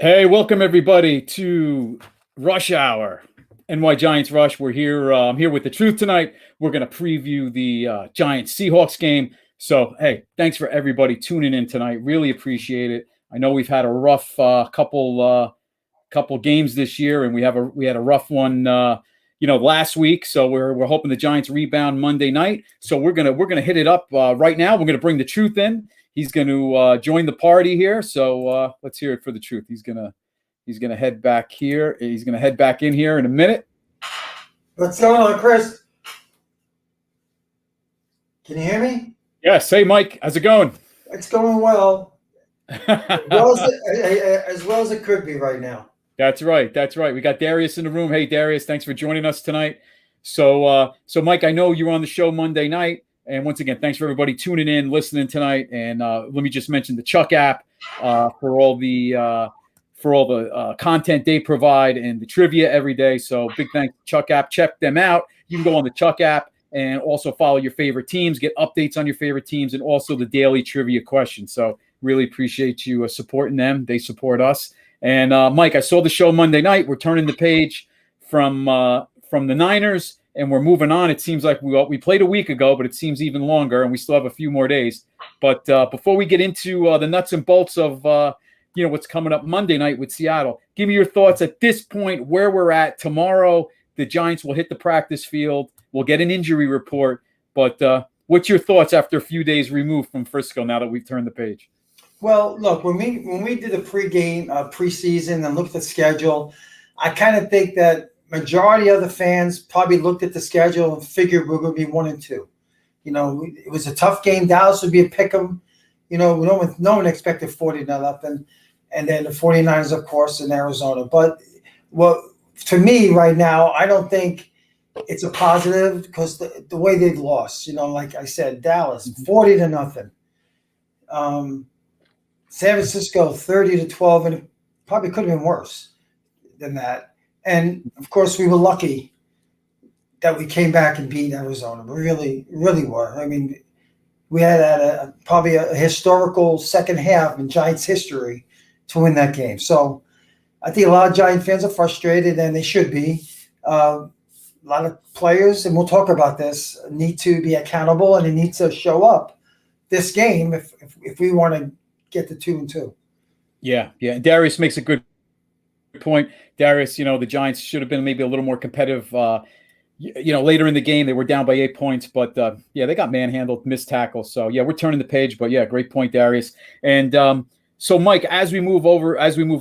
Hey, welcome everybody to Rush Hour, NY Giants Rush. We're here. I'm here with the truth tonight. We're going to preview the Giants Seahawks game. So, hey, thanks for everybody tuning in tonight. Really appreciate it. I know we've had a rough couple games this year, and we had a rough one, last week. So we're hoping the Giants rebound Monday night. So we're gonna hit it up right now. We're gonna bring the truth in. He's going to join the party here. So let's hear it for the truth. He's gonna head back here. He's gonna head back in here in a minute. What's going on, Chris? Can you hear me? Yes. Hey, Mike. How's it going? It's going well. As well as it could be right now. That's right. We got Darius in the room. Hey, Darius, thanks for joining us tonight. So Mike, I know you're on the show Monday night. And once again, thanks for everybody tuning in, listening tonight. And let me just mention the Chuck app for all the content they provide and the trivia every day. So big thanks to Chuck app. Check them out. You can go on the Chuck app and also follow your favorite teams, get updates on your favorite teams, and also the daily trivia questions. So really appreciate you supporting them. They support us. And Mike, I saw the show Monday night. We're turning the page from the Niners. And we're moving on. It seems like we played a week ago, but it seems even longer, and we still have a few more days. But before we get into the nuts and bolts of what's coming up Monday night with Seattle, give me your thoughts at this point, where we're at. Tomorrow, the Giants will hit the practice field. We'll get an injury report. But what's your thoughts after a few days removed from Frisco now that we've turned the page? Well, look, when we did the preseason and looked at the schedule, I kind of think that majority of the fans probably looked at the schedule and figured we're going to be 1-2. It was a tough game. Dallas would be a pick 'em. No one expected 40-0, and then the 49ers, of course, in Arizona. But to me right now, I don't think it's a positive because the way they've lost. Like I said, Dallas 40-0, San Francisco 30-12, and it probably could have been worse than that. And, of course, we were lucky that we came back and beat Arizona. We really, really were. I mean, we had probably a historical second half in Giants history to win that game. So I think a lot of Giant fans are frustrated, and they should be. A lot of players, and we'll talk about this, need to be accountable, and they need to show up this game if we want to get to 2-2. Yeah. Darius makes a good point. Darius, the Giants should have been maybe a little more competitive. Later in the game, they were down by 8 points, but they got manhandled, missed tackles. So we're turning the page. But great point, Darius. And so, Mike, as we move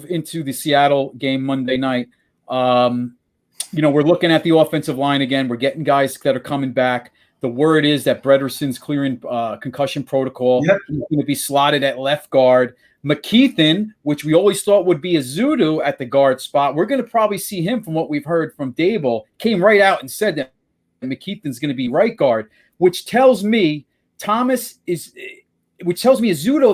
into the Seattle game Monday night, we're looking at the offensive line again. We're getting guys that are coming back. The word is that Brederson's clearing concussion protocol. Yep. He's going to be slotted at left guard. McKeithen, which we always thought would be a Zudu at the guard spot, we're going to probably see him from what we've heard from Dable, came right out and said that McKeithen's going to be right guard, which tells me Zudu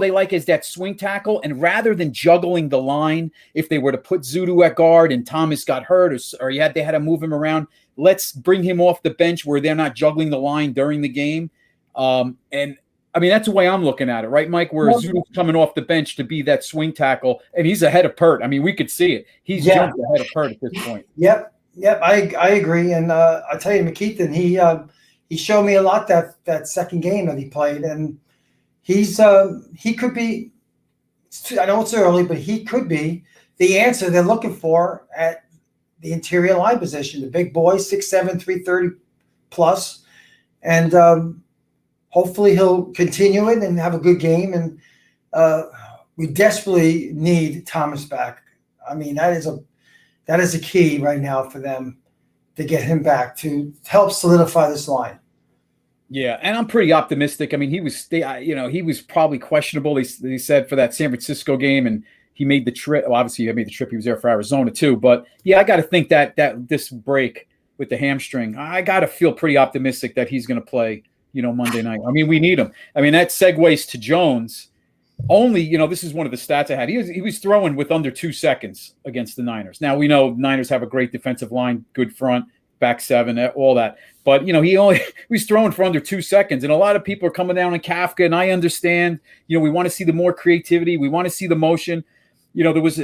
they like as that swing tackle, and rather than juggling the line, if they were to put Zudu at guard and Thomas got hurt or they had to move him around, let's bring him off the bench where they're not juggling the line during the game. And I mean, that's the way I'm looking at it, right, Mike? Where Zudu's coming off the bench to be that swing tackle, and he's ahead of Pert. I mean, we could see it. He's jumped ahead of Pert at this point. Yep, I agree. And I tell you, McKeithen, he showed me a lot that second game that he played, and he could be. I know it's early, but he could be the answer they're looking for at the interior line position. The big boy, 6'7", 330 plus, and. Hopefully he'll continue it and have a good game. And we desperately need Thomas back. I mean, that is a key right now for them to get him back to help solidify this line. Yeah, and I'm pretty optimistic. I mean, he was probably questionable. They said for that San Francisco game, and he made the trip. Well, obviously, he made the trip. He was there for Arizona too. But I got to think that this break with the hamstring, I got to feel pretty optimistic that he's going to play. Monday night. I mean, we need him. I mean, that segues to Jones. Only, this is one of the stats I had. He was throwing with under 2 seconds against the Niners. Now, we know Niners have a great defensive line, good front, back seven, all that. But, he was throwing for under 2 seconds. And a lot of people are coming down on Kafka, and I understand, we want to see the more creativity. We want to see the motion. There was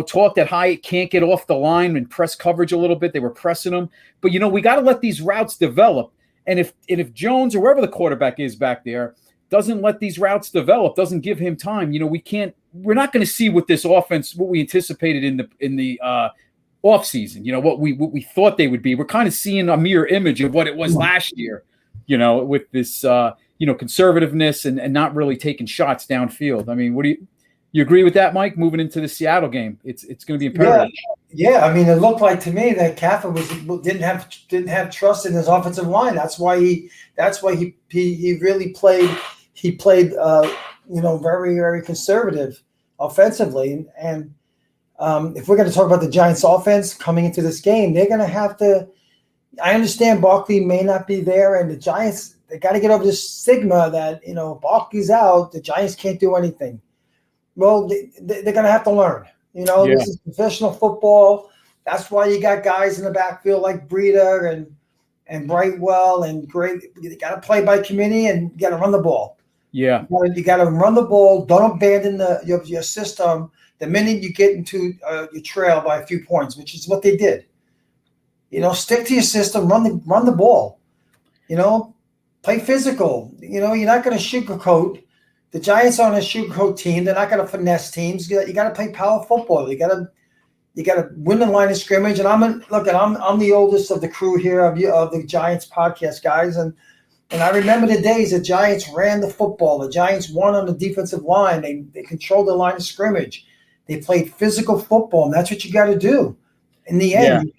talk that Hyatt can't get off the line and press coverage a little bit. They were pressing him. But, we got to let these routes develop. And if Jones or wherever the quarterback is back there doesn't let these routes develop, doesn't give him time, we're not going to see what this offense, what we anticipated in the offseason, what we thought they would be. We're kind of seeing a mirror image of what it was last year, with this, conservativeness and not really taking shots downfield. I mean, what do you agree with that, Mike? Moving into the Seattle game, it's going to be imperative. Yeah. I mean, it looked like to me that Kafka didn't have trust in his offensive line. That's why he really played. He played, very, very conservative offensively. And if we're going to talk about the Giants' offense coming into this game, they're going to have to. I understand Barkley may not be there, and the Giants, they got to get over this stigma that Barkley's out, the Giants can't do anything. Well, they're going to have to learn. This is professional football. That's why you got guys in the backfield like Breida and Brightwell and Gray. You got to play by committee, and you got to run the ball. Yeah, you got to run the ball. Don't abandon your system the minute you get into your trail by a few points, which is what they did. Stick to your system. Run the ball. Play physical. You're not going to sugarcoat. The Giants aren't a sugarcoat team. They're not going to finesse teams. You got to play power football. You got to win the line of scrimmage. And I'm the oldest of the crew here of the Giants podcast guys, and I remember the days the Giants ran the football. The Giants won on the defensive line. They controlled the line of scrimmage. They played physical football, and that's what you got to do. In the end,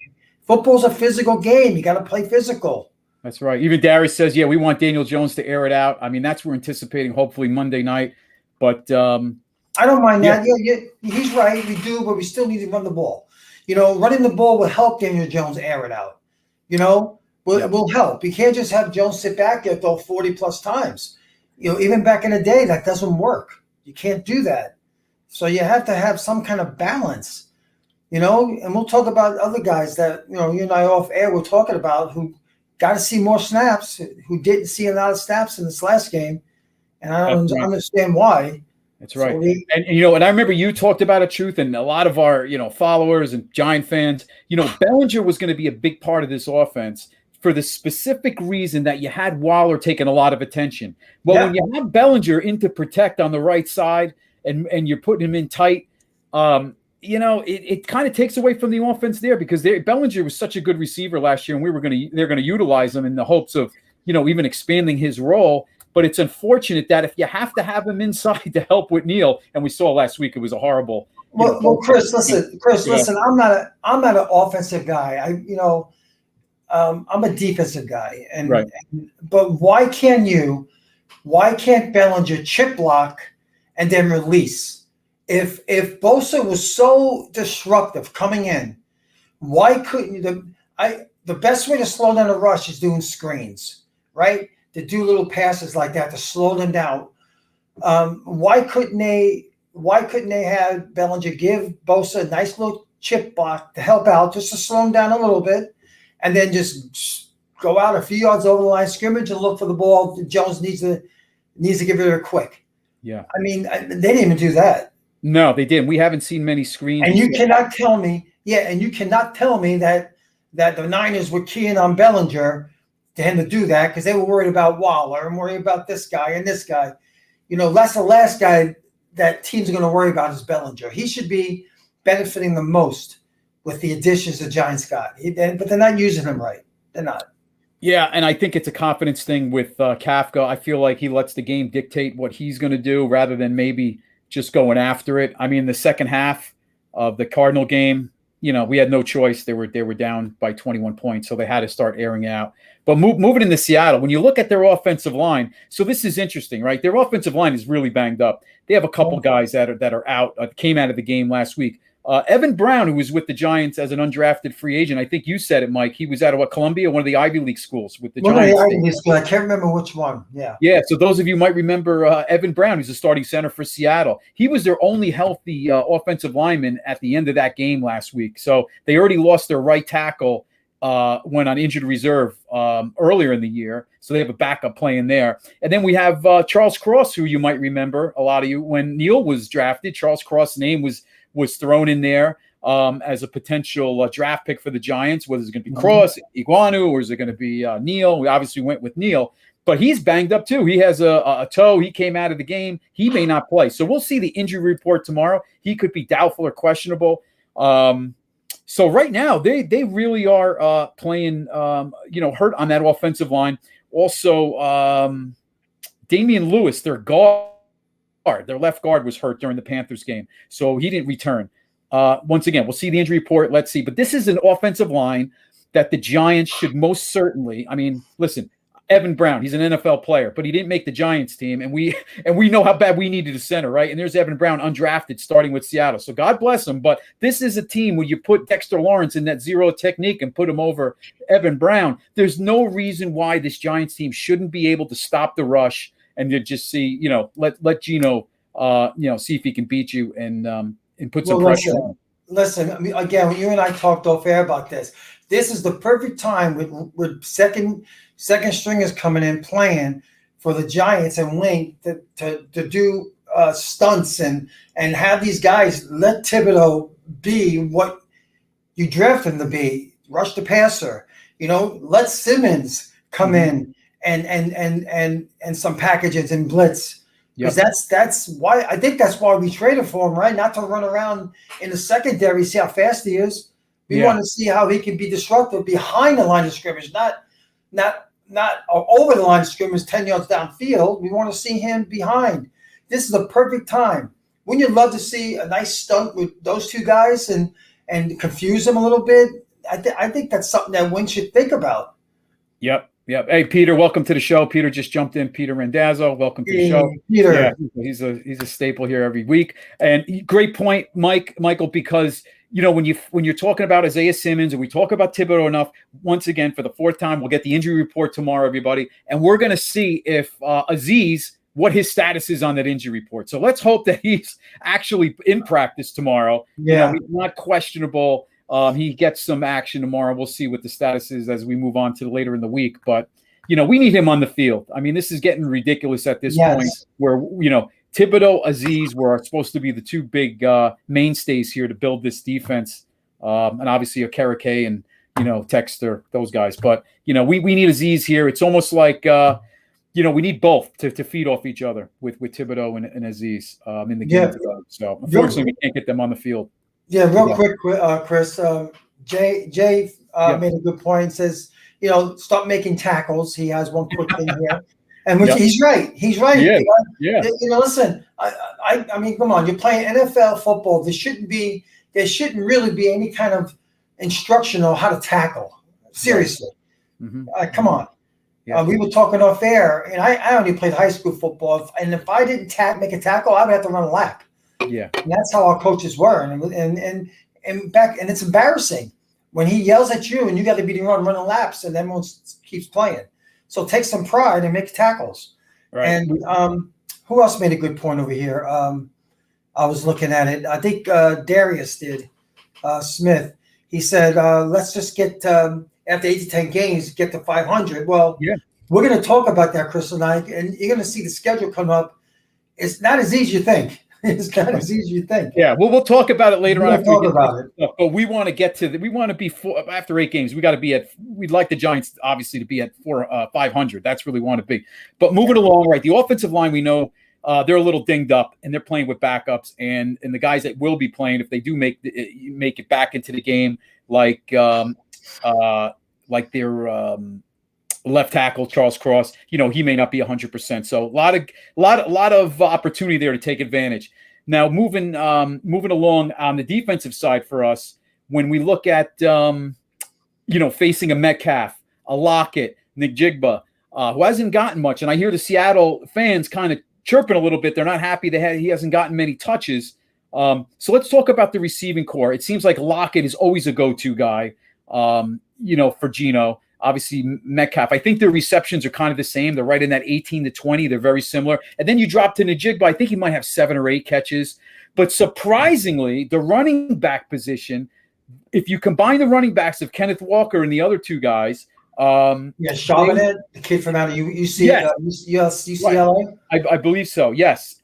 football's a physical game. You got to play physical. That's right. Even Darius says, we want Daniel Jones to air it out. I mean, that's what we're anticipating, hopefully Monday night. But I don't mind that. Yeah, he's right. We do, but we still need to run the ball. Running the ball will help Daniel Jones air it out. Will help. You can't just have Jones sit back there throw 40-plus times. Even back in the day, that doesn't work. You can't do that. So you have to have some kind of balance. And we'll talk about other guys that, you and I off air were talking about who got to see more snaps, who didn't see a lot of snaps in this last game. And I don't understand why. That's right. And I remember you talked about a truth, and a lot of our, followers and Giant fans, Bellinger was going to be a big part of this offense for the specific reason that you had Waller taking a lot of attention. Well, when you have Bellinger in to protect on the right side and you're putting him in tight, it kind of takes away from the offense there, because Bellinger was such a good receiver last year, and they're going to utilize him in the hopes of, even expanding his role. But it's unfortunate that if you have to have him inside to help with Neal, and we saw last week it was a horrible. Well, Chris, listen. I'm not an offensive guy. I'm a defensive guy, but why can't Bellinger chip block and then release? If Bosa was so disruptive coming in, why couldn't you? The best way to slow down a rush is doing screens, right? To do little passes like that to slow them down. Why couldn't they have Bellinger give Bosa a nice little chip block to help out, just to slow him down a little bit, and then just go out a few yards over the line of scrimmage and look for the ball? Jones needs to give it a quick. Yeah, I mean, they didn't even do that. No, they didn't. We haven't seen many screens. And you cannot tell me, that the Niners were keying on Bellinger to him to do that because they were worried about Waller and worried about this guy and this guy. That's the last guy that teams are going to worry about is Bellinger. He should be benefiting the most with the additions the Giants got. But they're not using him right. They're not. Yeah, and I think it's a confidence thing with Kafka. I feel like he lets the game dictate what he's going to do rather than maybe just going after it. I mean, the second half of the Cardinal game, we had no choice. They were down by 21 points, so they had to start airing out. But moving into Seattle, when you look at their offensive line, so this is interesting, right? Their offensive line is really banged up. They have a couple guys that are out, came out of the game last week. Evan Brown, who was with the Giants as an undrafted free agent, I think you said it, Mike. He was out of Columbia, one of the Ivy League schools with the Giants. Ivy League school. I can't remember which one. Yeah. Yeah. So those of you might remember Evan Brown, who's the starting center for Seattle. He was their only healthy offensive lineman at the end of that game last week. So they already lost their right tackle, went on injured reserve earlier in the year. So they have a backup playing there. And then we have Charles Cross, who you might remember, a lot of you, when Neal was drafted. Charles Cross' name was was thrown in there as a potential draft pick for the Giants. Whether it's going to be Cross, Iguanu, or is it going to be Neal? We obviously went with Neal, but he's banged up too. He has a toe. He came out of the game. He may not play. So we'll see the injury report tomorrow. He could be doubtful or questionable. So right now they really are playing, hurt on that offensive line. Also, Damian Lewis, their left guard was hurt during the Panthers game, so he didn't return. Once again, we'll see the injury report. Let's see. But this is an offensive line that the Giants should most certainly. I mean, listen, Evan Brown, he's an NFL player, but he didn't make the Giants team, and we know how bad we needed a center, right? And there's Evan Brown, undrafted, starting with Seattle. So God bless him. But this is a team where you put Dexter Lawrence in that zero technique and put him over Evan Brown. There's no reason why this Giants team shouldn't be able to stop the rush and to just see, let Gino, see if he can beat you and put some pressure on. Listen, I mean, again, you and I talked off air about this. This is the perfect time with second stringers coming in playing for the Giants and Wink to do stunts and have these guys let Thibodeau be what you draft him to be, rush the passer. Let Simmons come in and some packages and blitz. Because that's why I think that's why we traded for him, right? Not to run around in the secondary, see how fast he is. We want to see how he can be disruptive behind the line of scrimmage, not over the line of scrimmage, 10 yards downfield. We want to see him behind. This is the perfect time. Wouldn't you love to see a nice stunt with those two guys and confuse them a little bit? I think that's something that Wynn should think about. Yep. Hey, Peter, welcome to the show. Peter just jumped in. Peter Randazzo, welcome to the show. Peter. Yeah, he's a staple here every week. And great point, Michael, because when you're talking about Isaiah Simmons and we talk about Thibodeau enough, once again, for the fourth time, we'll get the injury report tomorrow, everybody. And we're going to see if Aziz, what his status is on that injury report. So let's hope that he's actually in practice tomorrow. Yeah. He's not questionable. He gets some action tomorrow. We'll see what the status is as we move on to later in the week. But, we need him on the field. I mean, this is getting ridiculous at this point where, Thibodeau, Aziz were supposed to be the two big mainstays here to build this defense. And obviously Okereke and, Texter, those guys. But, we need Aziz here. It's almost like, we need both to feed off each other with Thibodeau and Aziz in the game. So unfortunately, we can't get them on the field. Yeah, quick, Chris. Jay made a good point. Says, stop making tackles. He has one quick thing here, and he's right. He's right. Yeah. Listen. I mean, come on. You're playing NFL football. There shouldn't really be any kind of instruction on how to tackle. Seriously. Come on. Yeah. We were talking off air, and I only played high school football, and if I didn't make a tackle, I would have to run a lap. Yeah, and that's how our coaches were, and it's embarrassing when he yells at you and you got to be running laps, and everyone keeps playing. So take some pride and make tackles. Right. And who else made a good point over here? I was looking at it. I think Darius did. Smith. He said, "Let's just get after 8 to 10 games, get to 500." Well, we're going to talk about that, Chris and I, and you're going to see the schedule come up. It's not as easy as you think. It's not as easy as you think. Yeah, well, we'll talk about it later on. Talk about it. But we want to get to we want to be after 8 games. We got to be at. We'd like the Giants obviously to be at 500. That's where we want to be. But moving along, right? The offensive line, we know they're a little dinged up, and they're playing with backups. And the guys that will be playing, if they do make it back into the game, like their left tackle Charles Cross, he may not be 100%. So a lot of opportunity there to take advantage. Now moving along on the defensive side for us, when we look at facing a Metcalf, a Lockett, NYGIANTSRUSH, who hasn't gotten much, and I hear the Seattle fans kind of chirping a little bit. They're not happy that he hasn't gotten many touches. So let's talk about the receiving core. It seems like Lockett is always a go-to guy, for Gino. Obviously, Metcalf, I think their receptions are kind of the same. They're right in that 18 to 20. They're very similar. And then you drop to NYGIANTSRUSH, I think he might have 7 or 8 catches. But surprisingly, the running back position, if you combine the running backs of Kenneth Walker and the other two guys. Charbonnet, the kid from out of UCLA. I believe so, yes.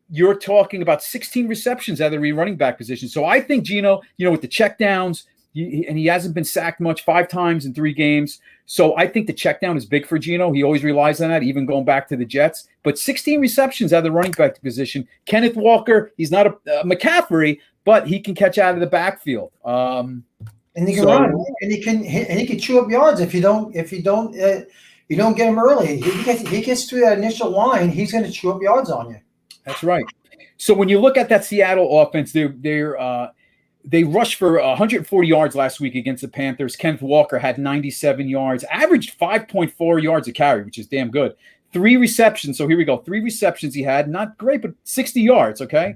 you're talking about 16 receptions out of the running back position. So I think Geno, with the checkdowns, and he hasn't been sacked much, 5 times in 3 games. So I think the check down is big for Geno. He always relies on that, even going back to the Jets. But 16 receptions out of the running back position. Kenneth Walker, he's not a McCaffrey, but he can catch out of the backfield. And he can run, and he can chew up yards if you don't get him early. He gets through that initial line, he's going to chew up yards on you. That's right. So when you look at that Seattle offense, they rushed for 140 yards last week against the Panthers. Kenneth Walker had 97 yards, averaged 5.4 yards a carry, which is damn good. 3 receptions. So here we go. 3 receptions he had. Not great, but 60 yards, okay?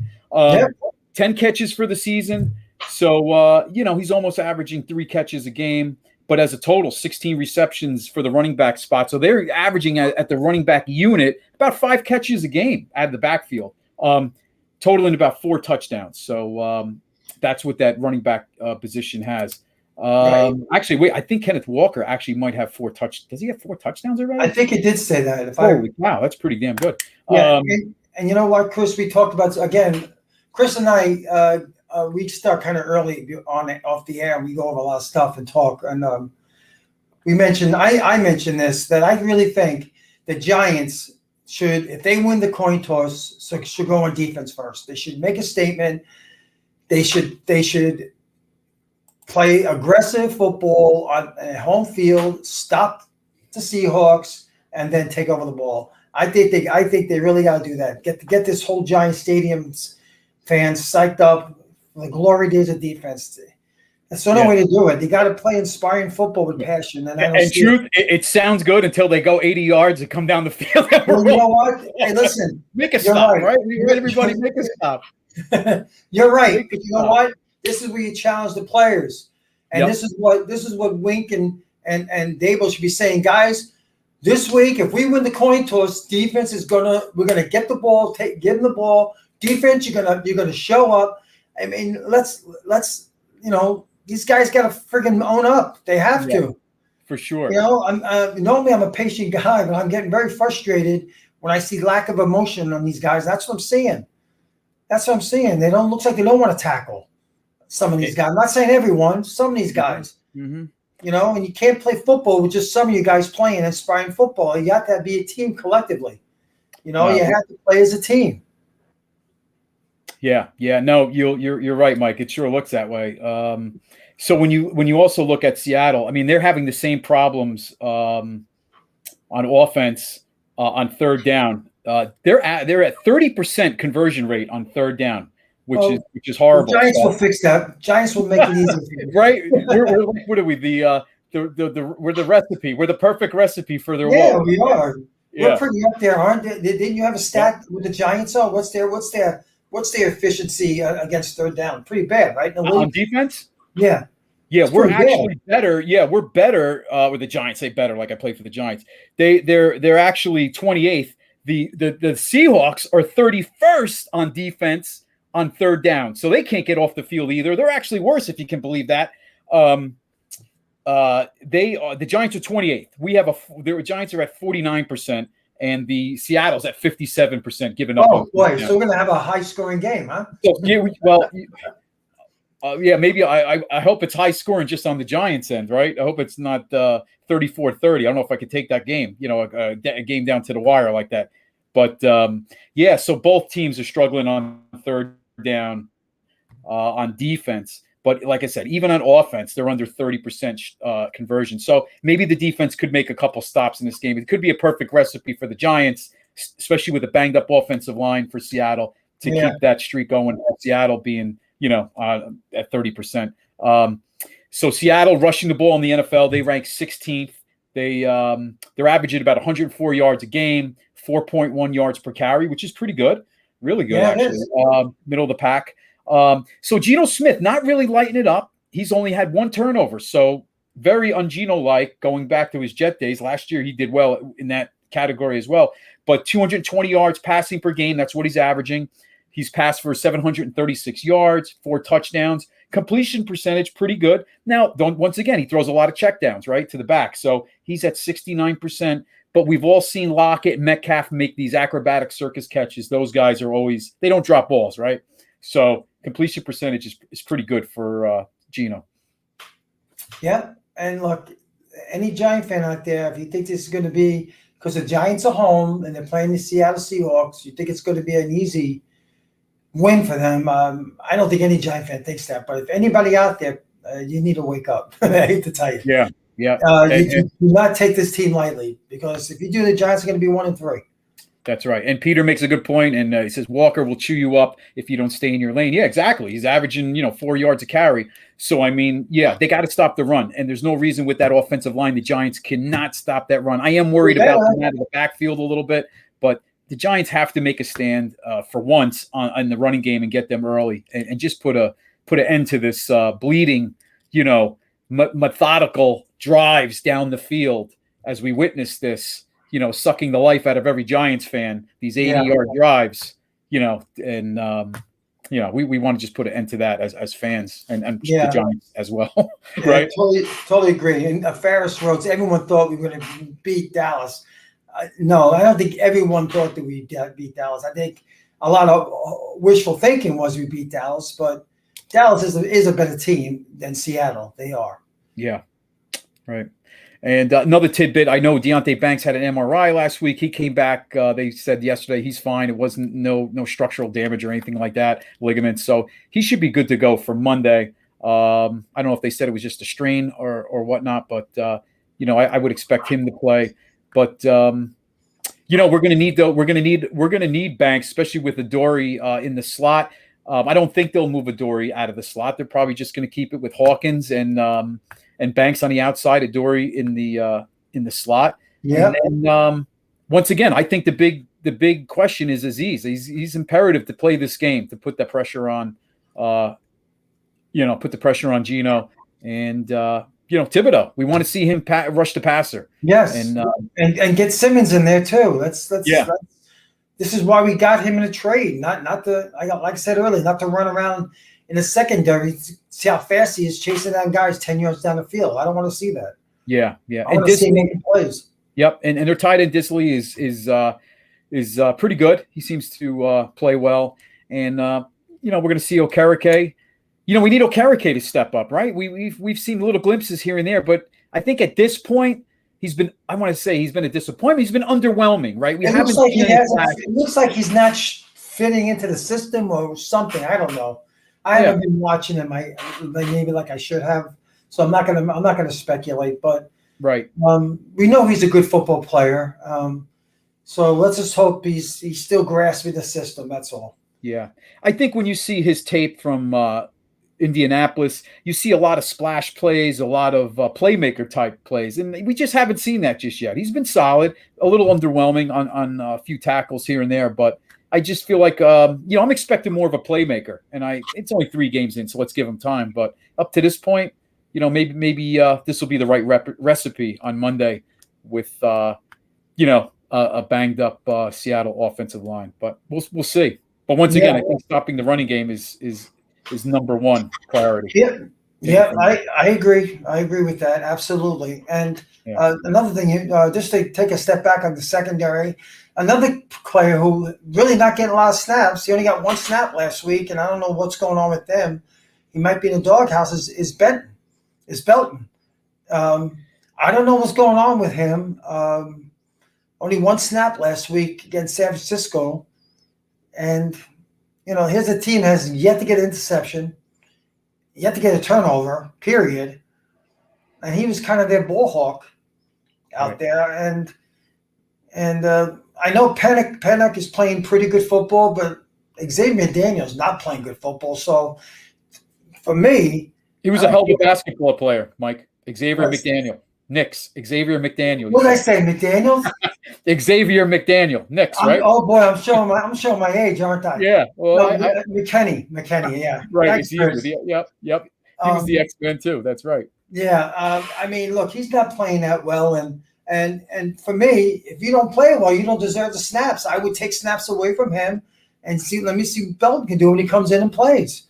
10 catches for the season. So, he's almost averaging 3 catches a game. But as a total, 16 receptions for the running back spot. So they're averaging at the running back unit about 5 catches a game out of the backfield, totaling about 4 touchdowns. So that's what that running back position has. Actually, wait, I think Kenneth Walker actually might have 4 touchdowns. Does he have 4 touchdowns already? I think it did say that. Wow, that's pretty damn good. Yeah, and you know what, Chris, we talked about, again, Chris and I, we start kind of early off the air. We go over a lot of stuff and talk. And I mentioned this, that I really think the Giants should, if they win the coin toss, should go on defense first. They should make a statement. They should play aggressive football at home field, stop the Seahawks, and then take over the ball. I think they really got to do that. Get this whole Giant Stadium's fans psyched up. The glory days of defense. That's the only way to do it. You got to play inspiring football with passion. And truth, it sounds good until they go 80 yards and come down the field. Well, you know what? Hey, listen. Make a stop, right? Everybody make a stop. You're right. But you know what? This is where you challenge the players. And this is what Wink and Dable should be saying. Guys, this week, if we win the coin toss, defense we're gonna get the ball, give them the ball. Defense, you're gonna show up. I mean, let's these guys got to friggin' own up. They have to, for sure. Normally I'm a patient guy, but I'm getting very frustrated when I see lack of emotion on these guys. That's what I'm seeing. They looks like they don't want to tackle some of these guys. I'm not saying everyone, some of these guys. Mm-hmm. And you can't play football with just some of you guys playing inspiring football. You have to be a team collectively. You have to play as a team. Yeah. No, you're right, Mike. It sure looks that way. So when you also look at Seattle, I mean, they're having the same problems on offense on third down. They're at 30% conversion rate on third down, which is horrible. The Giants will fix that. Giants will make it easy. Right? What are we? We're the recipe. We're the perfect recipe for their woe. We are. We're pretty up there, aren't they? Didn't you have a stat with the Giants? Oh, what's their efficiency against third down? Pretty bad, right? On defense? Yeah. Yeah, we're actually better. Yeah, we're better with the Giants. Say better, like I play for the Giants. They're actually 28th. The Seahawks are 31st on defense on third down. So they can't get off the field either. They're actually worse, if you can believe that. The Giants are 28th. The Giants are at 49%. And the Seattle's at 57% giving up. Oh, boy. So we're going to have a high-scoring game, huh? So, maybe I hope it's high-scoring just on the Giants' end, right? I hope it's not 34-30. I don't know if I could take that game, a game down to the wire like that. But, so both teams are struggling on third down on defense. But like I said, even on offense, they're under 30% conversion. So maybe the defense could make a couple stops in this game. It could be a perfect recipe for the Giants, especially with a banged-up offensive line for Seattle, to keep that streak going. Seattle being, at 30%. So Seattle rushing the ball in the NFL, they rank 16th. They're averaging about 104 yards a game, 4.1 yards per carry, which is pretty good, really good actually. Middle of the pack. So Geno Smith not really lighting it up. He's only had 1 turnover, so very un-Geno-like going back to his Jet days. Last year he did well in that category as well. But 220 yards passing per game, that's what he's averaging. He's passed for 736 yards, 4 touchdowns. Completion percentage, pretty good. Now, once again, he throws a lot of checkdowns, right, to the back. So he's at 69%, but we've all seen Lockett and Metcalf make these acrobatic circus catches. Those guys are always, they don't drop balls, right? So completion percentage is pretty good for Geno. Yeah, and look, any Giant fan out there, if you think this is going to be, because the Giants are home and they're playing the Seattle Seahawks, you think it's going to be an easy win for them. I don't think any Giant fan thinks that, but if anybody out there, you need to wake up. I hate to tell you. Yeah. You do not take this team lightly, because if you do, the Giants are going to be 1-3. That's right. And Peter makes a good point, and he says Walker will chew you up if you don't stay in your lane. Yeah, exactly. He's averaging 4 yards a carry. So I mean, yeah, they got to stop the run, and there's no reason with that offensive line the Giants cannot stop that run. I am worried about them out of the backfield a little bit, but the Giants have to make a stand for once on the running game and get them early, and just put an end to this bleeding, methodical drives down the field as we witness this, sucking the life out of every Giants fan, these 80-yard drives, and we want to just put an end to that as fans and the Giants as well. Right? Totally agree. And Ferris Rhodes, everyone thought we were going to beat Dallas. No, I don't think everyone thought that we beat Dallas. I think a lot of wishful thinking was we beat Dallas, but Dallas is a better team than Seattle. They are. Yeah. Right. And another tidbit, I know Deonte Banks had an MRI last week. He came back. They said yesterday he's fine. It wasn't no structural damage or anything like that, ligaments. So he should be good to go for Monday. I don't know if they said it was just a strain or whatnot, but I would expect him to play. But we're going to need Banks, especially with Adoree in the slot. I don't think they'll move Adoree out of the slot. They're probably just going to keep it with Hawkins and Banks on the outside, Adoree in the slot. Yeah. And once again, I think the big question is Azeez. He's imperative to play this game, to put the pressure on, Geno and Thibodeau. We want to see him rush the passer. Yes, and get Simmons in there too. This is why we got him in a trade, not to, like I said earlier, not to run around in the secondary, see how fast he is chasing down guys 10 yards down the field. I don't want to see that. Yeah. I want to see him making plays. Yep, and their tight end Disley is pretty good. He seems to play well, and we're going to see Okereke. We need Okereke to step up, right? We've seen little glimpses here and there, but I think at this point he's been a disappointment. He's been underwhelming, right? It looks like he's not fitting into the system or something. I don't know. I haven't been watching him. Maybe like I should have. So I'm not gonna speculate. But right, we know he's a good football player. So let's just hope he's still grasping the system. That's all. Yeah, I think when you see his tape from Indianapolis, you see a lot of splash plays, a lot of playmaker type plays, and we just haven't seen that just yet. He's been solid, a little underwhelming on a few tackles here and there, but I just feel like I'm expecting more of a playmaker, and it's only 3 games in, so let's give him time. But up to this point, maybe this will be the right recipe on Monday with a banged up Seattle offensive line. But we'll see. But once again, I think stopping the running game is number one priority. Yeah, I agree. I agree with that, absolutely. And another thing, just to take a step back on the secondary, another player who really not getting a lot of snaps. He only got 1 snap last week, and I don't know what's going on with them. He might be in the doghouse. Is Belton? I don't know what's going on with him. Only 1 snap last week against San Francisco, and here's a team that has yet to get an interception, yet to get a turnover. Period. And he was kind of their ball hawk out there, and I know Pennock is playing pretty good football, but Xavier Daniel's not playing good football. So for me, he was a hell of a basketball player, Mike. Xavier McDaniel. Knicks. Xavier McDaniel. What did I say, McDaniels? Xavier McDaniel. Knicks, right? Oh boy, I'm showing my age, aren't I? Yeah. Well, McKinney, yeah. Right. Yep. He was the X-Men too. That's right. Yeah. Look, he's not playing that well, and for me, if you don't play well, you don't deserve the snaps. I would take snaps away from him and let me see what Belton can do when he comes in and plays.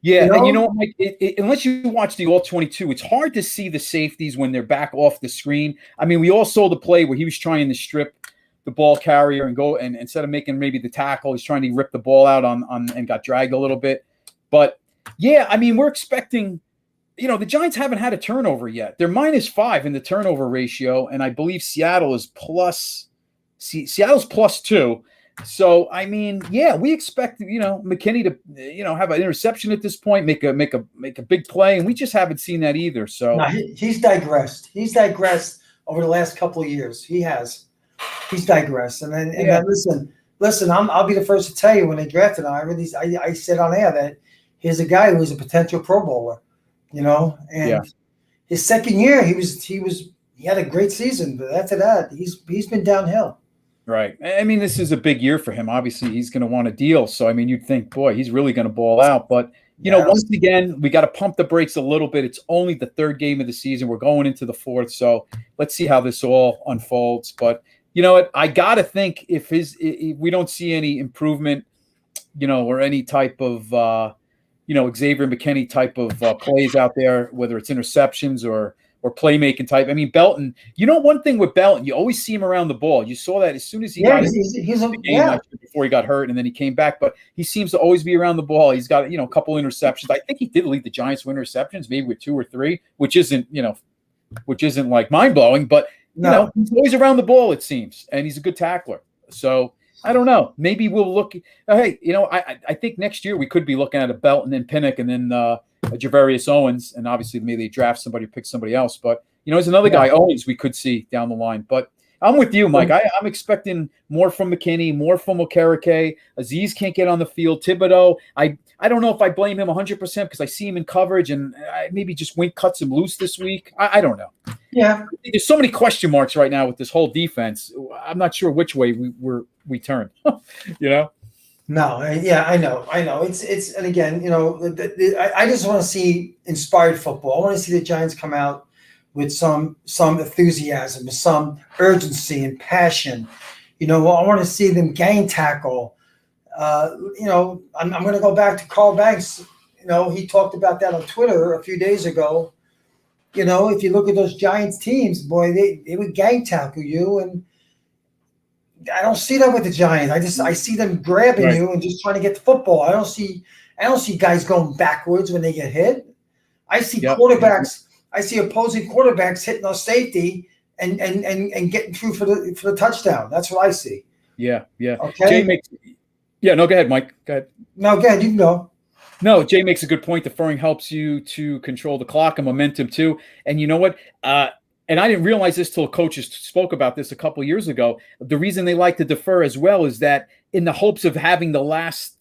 Yeah, You and you know? know what, Mike? Unless you watch the All-22, it's hard to see the safeties when they're back off the screen. I mean, we all saw the play where he was trying to strip the ball carrier and go, and instead of making maybe the tackle, he's trying to rip the ball out on and got dragged a little bit. But yeah, I mean, we're expecting. The Giants haven't had a turnover yet. They're -5 in the turnover ratio, and I believe Seattle's +2. So I mean, yeah, we expect McKinney to have an interception at this point, make a big play, and we just haven't seen that either. So No, he's digressed. He's digressed over the last couple of years. He has. He's digressed. And then listen. I'll be the first to tell you when they drafted him. I said on air that here's a guy who's a potential Pro Bowler. And his second year he had a great season, but after that he's been downhill. Right. I mean, this is a big year for him. Obviously, he's going to want a deal. So, I mean, you'd think, boy, he's really going to ball out. But, once again, we got to pump the brakes a little bit. It's only the third game of the season. We're going into the fourth. So let's see how this all unfolds. But you know what? I got to think if we don't see any improvement, or any type of, Xavier McKinney type of plays out there, whether it's interceptions or playmaking type. I mean, Belton, one thing with Belton, you always see him around the ball. You saw that as soon as he got the game before he got hurt, and then he came back. But he seems to always be around the ball. He's got, a couple interceptions. I think he did lead the Giants with interceptions, maybe with 2 or 3, which isn't like mind-blowing. But, he's always around the ball, it seems. And he's a good tackler. So, I don't know. Maybe we'll look. Hey, I think next year we could be looking at a Belton and Pinnock and then Javarius Owens, and obviously maybe they draft somebody or pick somebody else. But there's another guy Owens we could see down the line. But I'm with you, Mike. I'm expecting more from McKinney, more from Okereke. Aziz can't get on the field. Thibodeau, I don't know if I blame him 100% because I see him in coverage and maybe just Wink cuts him loose this week. I don't know. Yeah, there's so many question marks right now with this whole defense. I'm not sure which way we turn. No, yeah, I know. It's and again, I just want to see inspired football. I want to see the Giants come out with some enthusiasm, some urgency and passion. I want to see them gang tackle. I'm going to go back to Carl Banks. He talked about that on Twitter a few days ago. If you look at those Giants teams, boy, they would gang tackle you, and I don't see that with the Giants. I see them grabbing you and just trying to get the football. I don't see guys going backwards when they get hit. I see quarterbacks. I see opposing quarterbacks hitting our safety and getting through for the touchdown. That's what I see. Yeah. Okay. No, go ahead, Mike. Go ahead. No, go ahead. You can go. No, Jay makes a good point. Deferring helps you to control the clock and momentum too. And you know what? And I didn't realize this till coaches spoke about this a couple of years ago. The reason they like to defer as well is that in the hopes of having the last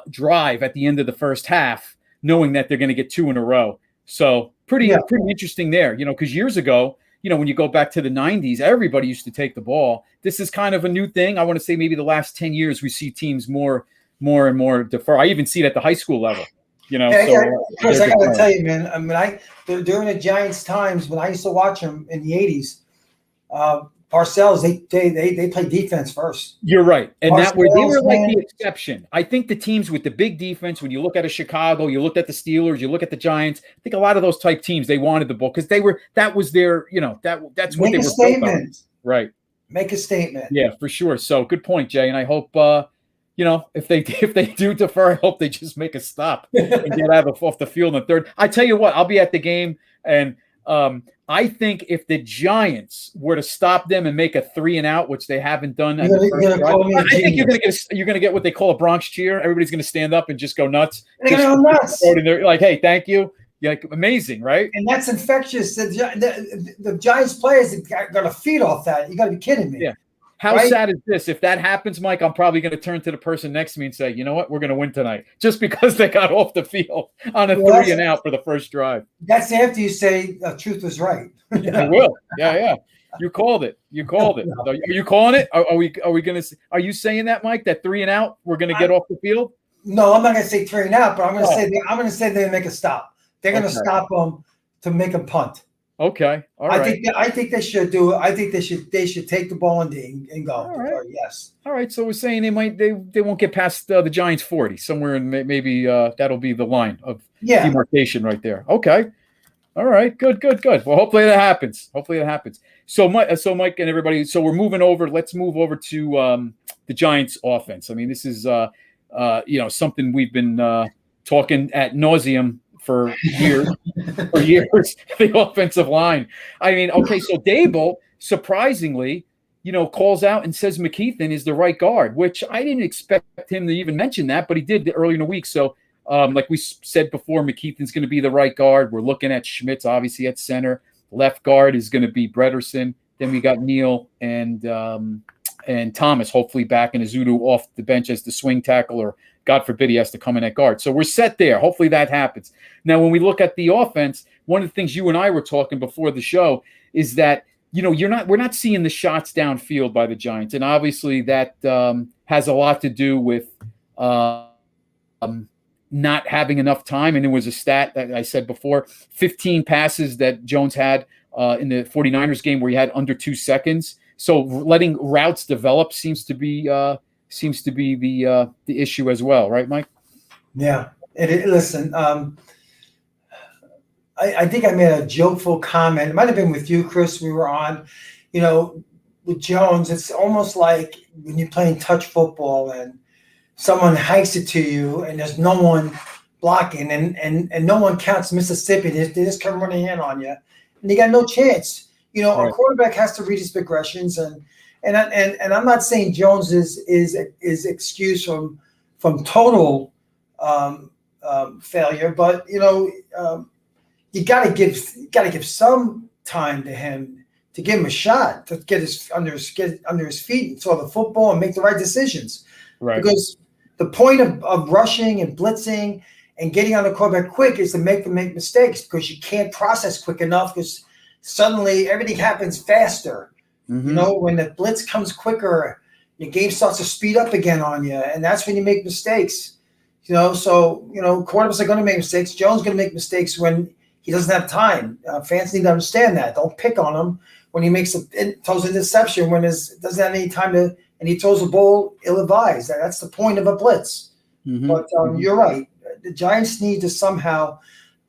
drive at the end of the first half, knowing that they're going to get 2 in a row. So pretty interesting there, because years ago, when you go back to the 90s, everybody used to take the ball. This is kind of a new thing. I want to say maybe the last 10 years, we see teams more and more defer. I even see it at the high school level. Chris, I gotta tell you, man. I mean, during the Giants' times when I used to watch them in the '80s, Parcells they play defense first. You're right, and Parcells, they were like the exception. I think the teams with the big defense, when you look at a Chicago, you looked at the Steelers, you look at the Giants. I think a lot of those type teams they wanted the ball because that was their that's what they were built on. Right. Make a statement. Yeah, for sure. So good point, Jay, and I hope. If they do defer, I hope they just make a stop and get out off the field in the third. I tell you what, I'll be at the game, and I think if the Giants were to stop them and make a 3 and out, which they haven't done, I think you're gonna get what they call a Bronx cheer. Everybody's gonna stand up and just go nuts. They're gonna go nuts. They're like, hey, thank you. You're like, amazing, right? And that's infectious. The Giants players got to feed off that. You got to be kidding me. Yeah. How sad is this? If that happens, Mike, I'm probably going to turn to the person next to me and say, you know what? We're going to win tonight just because they got off the field on a 3 and out for the first drive. That's after you say truth was right. I will. Yeah. You called it. Are you calling it? Are we going to? Are you saying that, Mike? That 3 and out, we're going to get off the field? No, I'm not going to say 3 and out, but I'm going to say they make a stop. They're going to stop them to make a punt. Okay. All right. I think they should do it. I think they should take the ball and go. All right. Yes. All right. So we're saying they won't get past the Giants 40 somewhere, and maybe that'll be the line of Yeah. demarcation right there. Okay. All right. Good. Well, hopefully that happens. So Mike and everybody. So we're moving over. Let's move over to the Giants offense. I mean, this is something we've been talking ad nauseum for years. The offensive line. I mean, okay, so Dable surprisingly, calls out and says McKeithen is the right guard, which I didn't expect him to even mention that, but he did earlier in the week. So, like we said before, McKeithen's going to be the right guard. We're looking at Schmitz, obviously, at center. Left guard is going to be Brederson. Then we got Neal and Thomas, hopefully back, and Azudu off the bench as the swing tackle, or God forbid he has to come in at guard. So we're set there. Hopefully that happens. Now, when we look at the offense, one of the things you and I were talking before the show is that we're not seeing the shots downfield by the Giants, and obviously that has a lot to do with not having enough time. And it was a stat that I said before: 15 passes that Jones had in the 49ers game where he had under 2 seconds. So letting routes develop seems to be the issue as well, right, Mike? Yeah. Listen, I think I made a jokeful comment. It might have been with you, Chris. We were on, with Jones. It's almost like when you're playing touch football and someone hikes it to you and there's no one blocking and no one counts Mississippi. They just come running in on you and you got no chance. Right. A quarterback has to read his progressions, and I'm not saying Jones is excused from total failure, but you got to give some time to him to give him a shot to get under his feet and throw the football and make the right decisions. Right. Because the point of rushing and blitzing and getting on the quarterback quick is to make them make mistakes, because you can't process quick enough, because suddenly everything happens faster. Mm-hmm. When the blitz comes quicker, your game starts to speed up again on you, and that's when you make mistakes. So quarterbacks are going to make mistakes. Jones is going to make mistakes when he doesn't have time. Fans need to understand that. Don't pick on him when he throws an interception when he doesn't have any time to, and he throws a ball ill-advised. That's the point of a blitz. Mm-hmm. But you're right. The Giants need to somehow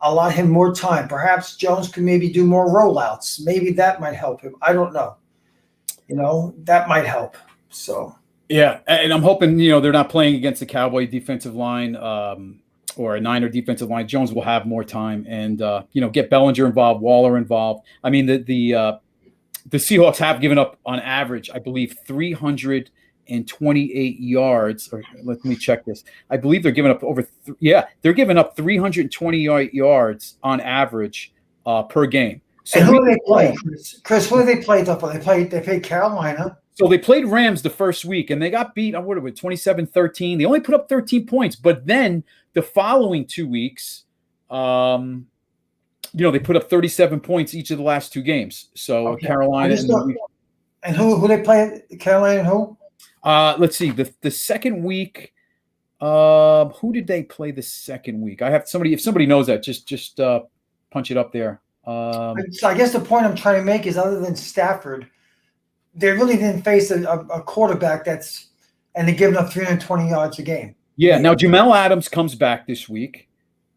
allow him more time. Perhaps Jones could maybe do more rollouts. Maybe that might help him. I don't know. That might help. So yeah, and I'm hoping they're not playing against the Cowboy defensive line or a Niner defensive line. Jones will have more time and get Bellinger involved, Waller involved. I mean, the Seahawks have given up on average, I believe, 328 yards. Or let me check this. I believe they're giving up they're giving up 328 yards on average per game. So and who do they play, Chris? Who do they play? They played Carolina. So they played Rams the first week, and they got beat on 27-13. They only put up 13 points, but then the following 2 weeks, they put up 37 points each of the last 2 games. So okay. Carolina and who they play? Carolina and who? Let's see. The second week, who did they play the second week? I have somebody. If somebody knows that, just punch it up there. So I guess the point I'm trying to make is, other than Stafford, they really didn't face a quarterback and they're giving up 320 yards a game. Yeah. Now Jamal Adams comes back this week.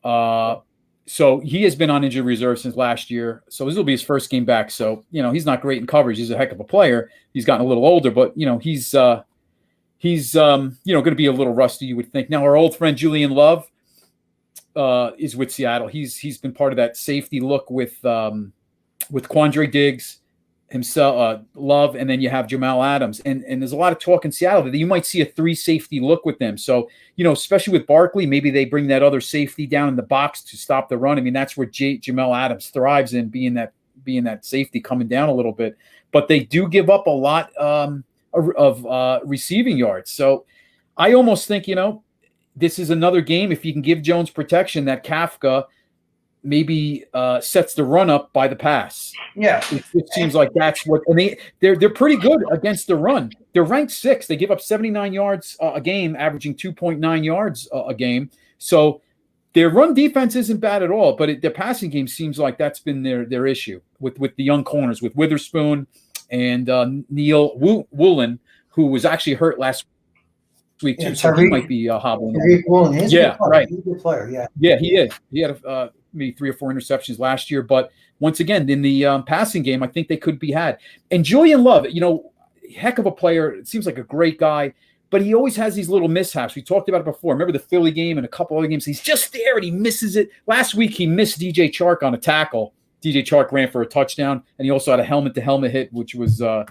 So he has been on injured reserve since last year. So this will be his first game back. So, he's not great in coverage. He's a heck of a player. He's gotten a little older, but he's going to be a little rusty, you would think. Now our old friend Julian Love is with Seattle. He's been part of that safety look with Quandre Diggs himself, Love, and then you have Jamal Adams. And there's a lot of talk in Seattle that you might see a 3 safety look with them. So, especially with Barkley, maybe they bring that other safety down in the box to stop the run. I mean, that's where Jamal Adams thrives in, being that safety coming down a little bit. But they do give up a lot of receiving yards. So I almost think, this is another game, if you can give Jones protection, that Kafka maybe sets the run up by the pass. Yeah, it seems like that's what, and they're pretty good against the run. They're ranked 6th. They give up 79 yards a game, averaging 2.9 yards a game. So their run defense isn't bad at all, but their passing game seems like that's been their issue with the young corners, with Witherspoon and Neal Woolen, who was actually hurt last week too, Yeah, so he might be hobbling. Tariq Woolen, he's a Yeah, good player. right. He's a good player. Yeah. Yeah, he is. He had maybe 3 or 4 interceptions last year, but once again, in the passing game, I think they could be had. And Julian Love, heck of a player. It seems like a great guy, but he always has these little mishaps. We talked about it before. Remember the Philly game and a couple other games? He's just there and he misses it. Last week, he missed DJ Chark on a tackle. DJ Chark ran for a touchdown, and he also had a helmet-to-helmet hit, which was, a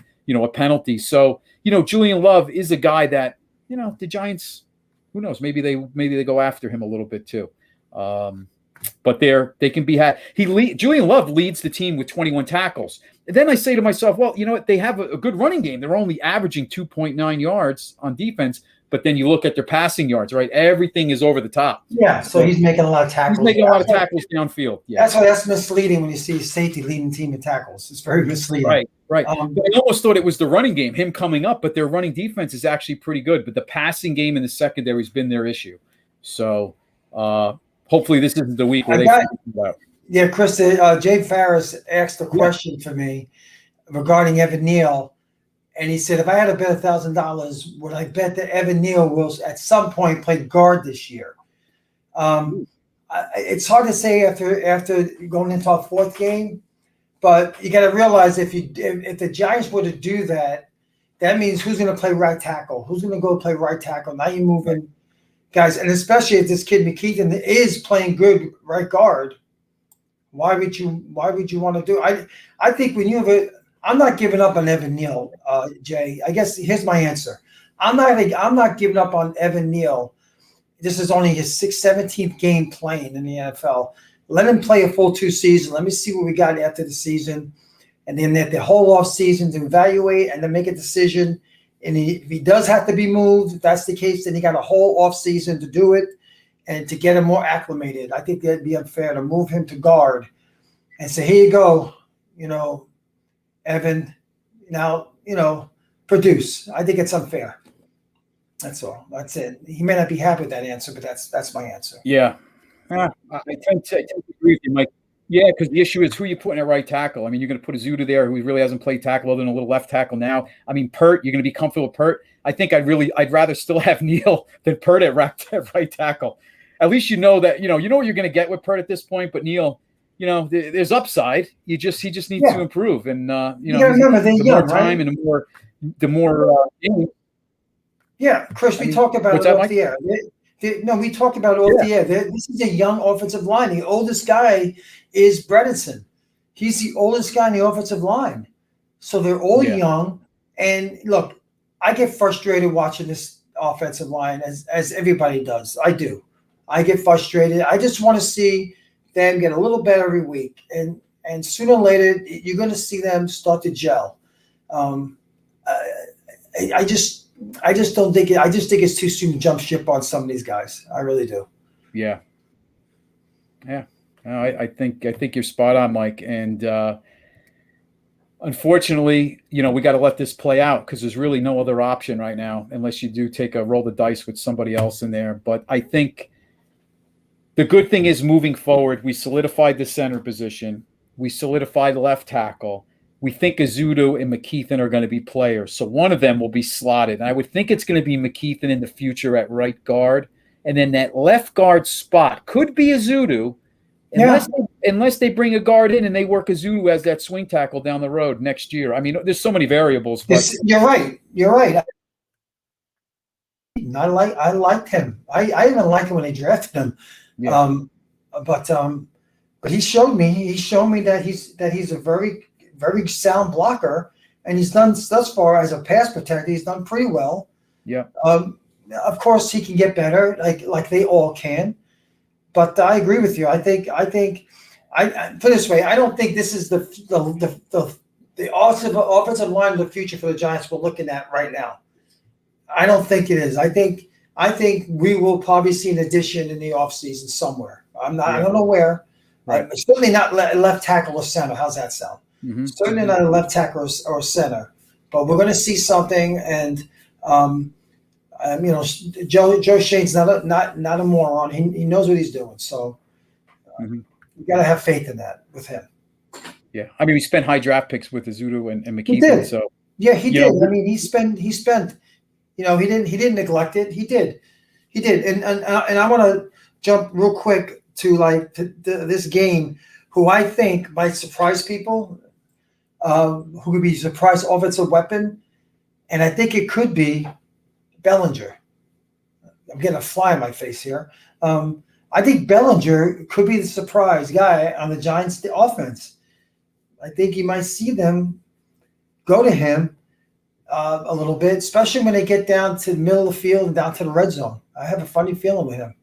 penalty. So, Julian Love is a guy that, the Giants, who knows? Maybe they go after him a little bit too. But they can be had. Julian Love leads the team with 21 tackles. And then I say to myself, well, you know what? They have a good running game. They're only averaging 2.9 yards on defense. But then you look at their passing yards, right? Everything is over the top. Yeah, so he's making a lot of tackles. He's making a lot of tackles downfield. Yeah. That's why that's misleading when you see safety leading the team in tackles. It's very misleading. Right. But I almost thought it was the running game, him coming up, but their running defense is actually pretty good. But the passing game in the secondary has been their issue. So hopefully this isn't the week where they figure it out. Yeah, Chris, Jay Farris asked a question for me regarding Evan Neal. And he said, if I had to bet $1,000, would I bet that Evan Neal will at some point play guard this year? It's hard to say after going into our 4th game, but you got to realize if the Giants were to do that, that means who's going to play right tackle? Who's going to go play right tackle? Now you're moving guys, and especially if this kid McKeithen is playing good right guard, why would you want to do? I think when you have I'm not giving up on Evan Neal, Jay. I guess here's my answer. I'm not giving up on Evan Neal. This is only his 17th game playing in the NFL. Let him play a full 2 seasons. Let me see what we got after the season. And then at the whole off season to evaluate and then make a decision. And if he does have to be moved, if that's the case, then he got a whole off season to do it and to get him more acclimated. I think that'd be unfair to move him to guard and say, here you go, Evan, now, produce. I think it's unfair. That's all. That's it. He may not be happy with that answer, but that's my answer. Yeah. I tend to agree with you, Mike. Yeah, because the issue is who you put in at right tackle. I mean, you're going to put a Zuda there who really hasn't played tackle other than a little left tackle now. I mean, Pert, you're going to be comfortable with Pert. I think I'd rather still have Neal than Pert at right tackle. At least that, you know what you're going to get with Pert at this point, but Neal, there's upside. He just needs to improve, and you remember the more time, right? And the more. Yeah, Chris, we talked about it off the air. We talked about it off the air. This is a young offensive line. The oldest guy is Bredesen. He's the oldest guy in the offensive line, so they're all young. And look, I get frustrated watching this offensive line as everybody does. I do. I get frustrated. I just want to see them get a little better every week, and sooner or later you're going to see them start to gel. I just don't think it. I just think it's too soon to jump ship on some of these guys. I really do. Yeah. I think you're spot on, Mike. And unfortunately, we got to let this play out because there's really no other option right now unless you do take a roll the dice with somebody else in there. But I think the good thing is moving forward, we solidified the center position. We solidified the left tackle. We think Azudu and McKeithen are going to be players. So one of them will be slotted. And I would think it's going to be McKeithen in the future at right guard. And then that left guard spot could be Azudu unless they bring a guard in and they work Azudu as that swing tackle down the road next year. I mean, there's so many variables. But you're right. I liked him. I even liked him when they drafted him. Yeah. But he showed me that he's a very, very sound blocker, and he's done thus far as a pass protector. He's done pretty well. Yeah. Of course, he can get better, like they all can. But I agree with you. I think I put it this way. I don't think this is the offensive line of the future for the Giants we're looking at right now. I don't think it is. I think we will probably see an addition in the offseason somewhere. I don't know where. Right. Certainly not left tackle or center. How's that sound? Mm-hmm. Certainly not a left tackle or center. But we're going to see something, and Joe Shane's not a moron. He knows what he's doing. So you got to have faith in that with him. Yeah, I mean, we spent high draft picks with Azudu and McKeithen. He did. So yeah, he did. I mean, he spent. He didn't neglect it. He did. And I want to jump real quick to this game, who I think might surprise people, who could be surprise offensive weapon, and I think it could be Bellinger. I'm getting a fly in my face here. I think Bellinger could be the surprise guy on the Giants' offense. I think you might see them go to him a little bit, especially when they get down to the middle of the field and down to the red zone. I have a funny feeling with him.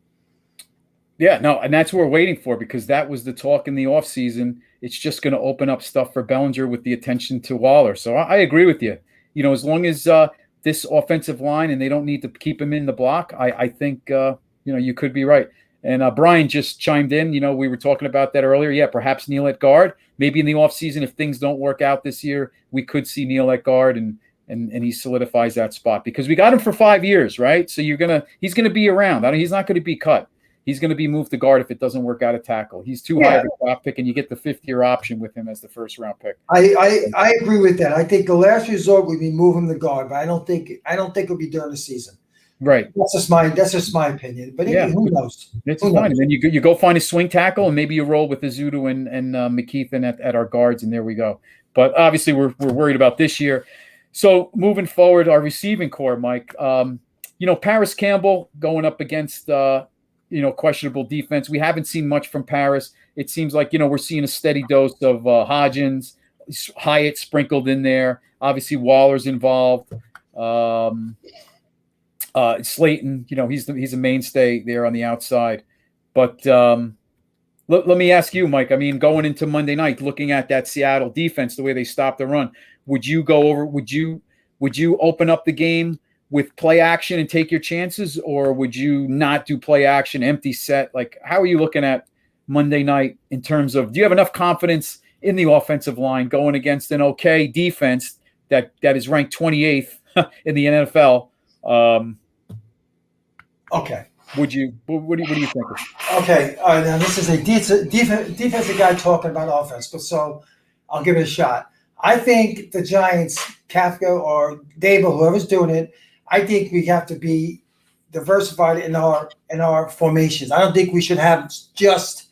Yeah, no, and that's what we're waiting for, because that was the talk in the offseason. It's just going to open up stuff for Bellinger with the attention to Waller. So I agree with you. As long as this offensive line and they don't need to keep him in the block, I think, you could be right. And Brian just chimed in. We were talking about that earlier. Yeah, perhaps Neal at guard. Maybe in the offseason, if things don't work out this year, we could see Neal at guard and he solidifies that spot, because we got him for 5 years, right? So he's going to be around. He's not going to be cut. He's going to be moved to guard if it doesn't work out at tackle. He's too high of a draft pick, and you get the 5th-year option with him as the first-round pick. I agree with that. I think the last resort would be move him to guard, but I don't think it'll be during the season. Right. That's just my opinion. But who knows? It's fine. And then you go find a swing tackle, and maybe you roll with Azudu and McKeithen at our guards, and there we go. But obviously, we're worried about this year. So moving forward, our receiving core, Mike. Paris Campbell going up against questionable defense. We haven't seen much from Paris. It seems like, we're seeing a steady dose of Hodgins, Hyatt sprinkled in there. Obviously, Waller's involved. Slayton, he's a mainstay there on the outside. But let me ask you, Mike, going into Monday night, looking at that Seattle defense, the way they stopped the run, would you open up the game with play action and take your chances, or would you not do play action, empty set? Like, how are you looking at Monday night in terms of, do you have enough confidence in the offensive line going against an okay defense that is ranked 28th in the NFL? Okay. What do you think? Okay. All right. Now this is a defensive guy talking about offense, but so I'll give it a shot. I think the Giants, Kafka or Dable, whoever's doing it, I think we have to be diversified in our formations. I don't think we should have just